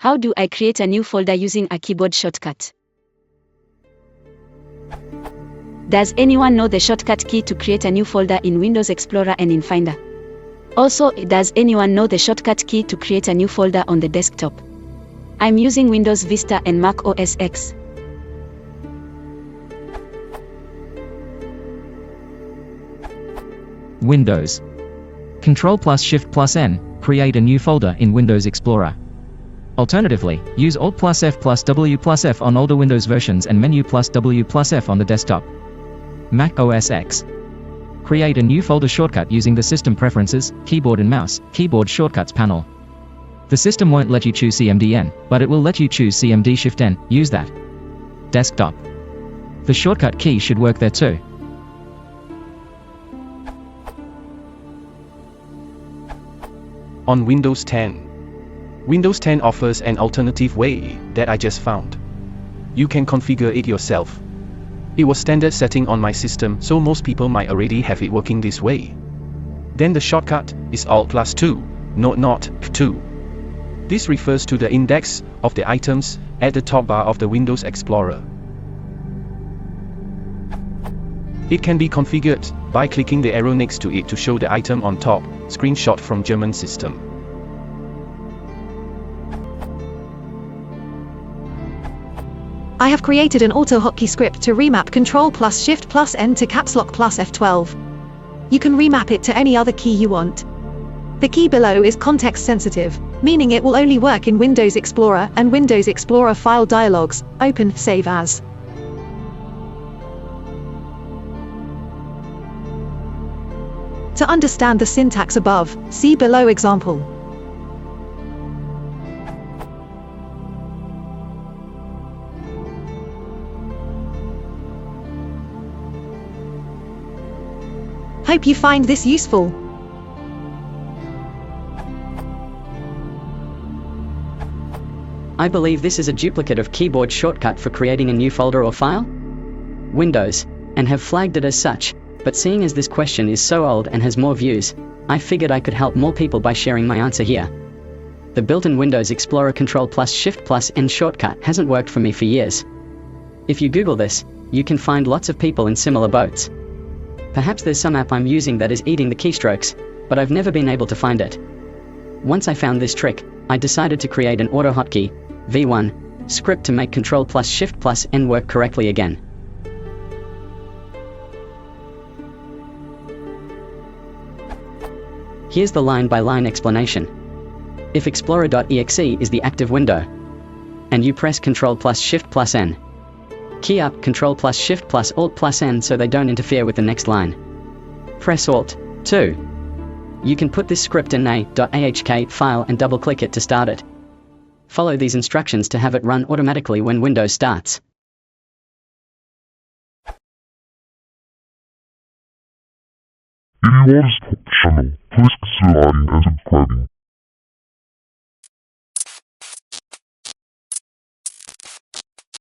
How do I create a new folder using a keyboard shortcut? Does anyone know the shortcut key to create a new folder in Windows Explorer and in Finder? Also, does anyone know the shortcut key to create a new folder on the desktop? I'm using Windows Vista and Mac OS X. Windows. Ctrl+Shift+N, create a new folder in Windows Explorer. Alternatively, use Alt+F+W+F on older Windows versions and Menu+W+F on the desktop. Mac OS X. Create a new folder shortcut using the System Preferences, Keyboard and Mouse, Keyboard Shortcuts panel. The system won't let you choose CMD-N, but it will let you choose CMD-Shift-N, use that. Desktop. The shortcut key should work there too. On Windows 10. Windows 10 offers an alternative way that I just found. You can configure it yourself. It was standard setting on my system, so most people might already have it working this way. Then the shortcut is Alt+2, not 2. This refers to the index of the items at the top bar of the Windows Explorer. It can be configured by clicking the arrow next to it to show the item on top, screenshot from German system. I have created an auto-hotkey script to remap Ctrl+Shift+N to Caps Lock plus F12. You can remap it to any other key you want. The key below is context sensitive, meaning it will only work in Windows Explorer and Windows Explorer file dialogues. Open, save as. To understand the syntax above, see below example. Hope you find this useful. I believe this is a duplicate of keyboard shortcut for creating a new folder or file? Windows, and have flagged it as such, but seeing as this question is so old and has more views, I figured I could help more people by sharing my answer here. The built-in Windows Explorer Ctrl+Shift+N shortcut hasn't worked for me for years. If you Google this, you can find lots of people in similar boats. Perhaps there's some app I'm using that is eating the keystrokes, but I've never been able to find it. Once I found this trick, I decided to create an auto hotkey, V1, script to make Ctrl+Shift+N work correctly again. Here's the line-by-line explanation. If Explorer.exe is the active window, and you press Ctrl+Shift+N, key up Ctrl+Shift+Alt+N so they don't interfere with the next line. Press Alt 2. You can put this script in a .ahk file and double-click it to start it. Follow these instructions to have it run automatically when Windows starts. If you want to support the channel, please consider liking and subscribing.